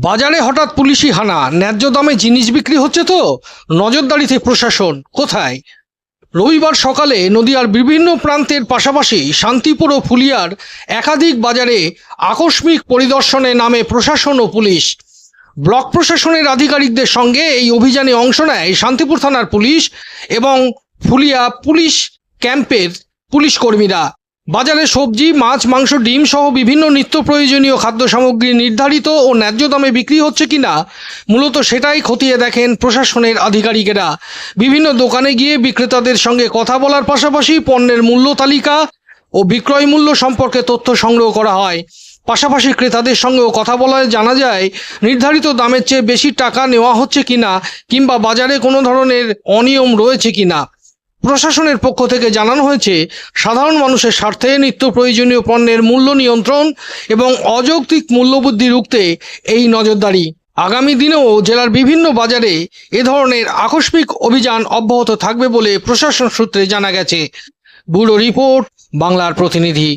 বাজারে হঠাৎ পুলিশি হানা, ন্যায্য দামে জিনিস বিক্রি হচ্ছে তো? নজরদারিতে প্রশাসন কোথায়? রবিবার সকালে নদিয়ার বিভিন্ন প্রান্তের পাশাপাশি শান্তিপুর ও ফুলিয়ার একাধিক বাজারে আকস্মিক পরিদর্শনে নামে প্রশাসন ও পুলিশ। ব্লক প্রশাসনের আধিকারিকদের সঙ্গে এই অভিযানে অংশ নেয় শান্তিপুর থানার পুলিশ এবং ফুলিয়া পুলিশ ক্যাম্পের পুলিশ কর্মীরা। বাজারে সবজি, মাছ, মাংস, ডিম সহ বিভিন্ন নিত্য প্রয়োজনীয় খাদ্য সামগ্রী নির্ধারিত ও ন্যায্য দামে বিক্রি হচ্ছে কিনা মূলত সেটাই খতিয়ে দেখেন প্রশাসনের আধিকারিকেরা। বিভিন্ন দোকানে গিয়ে বিক্রেতাদের সঙ্গে কথা বলার পাশাপাশি পণ্যের মূল্য তালিকা ও বিক্রয় মূল্য সম্পর্কে তথ্য সংগ্রহ করা হয়। পাশাপাশি ক্রেতাদের সঙ্গেও কথা বলায় জানা যায় নির্ধারিত দামের চেয়ে বেশি টাকা নেওয়া হচ্ছে কিনা কিংবা বাজারে কোনো ধরনের অনিয়ম রয়েছে কিনা। প্রশাসনের পক্ষ থেকে জানানো হয়েছে, সাধারণ মানুষের স্বার্থে নিত্য প্রয়োজনীয় পণ্যের মূল্য নিয়ন্ত্রণ এবং অযৌক্তিক মূল্যবৃদ্ধি রুখতে এই নজরদারি। আগামী দিনেও জেলার বিভিন্ন বাজারে এ ধরনের আকস্মিক অভিযান অব্যাহত থাকবে বলে প্রশাসন সূত্রে জানা গেছে। ব্যুরো রিপোর্ট, বাংলার প্রতিনিধি।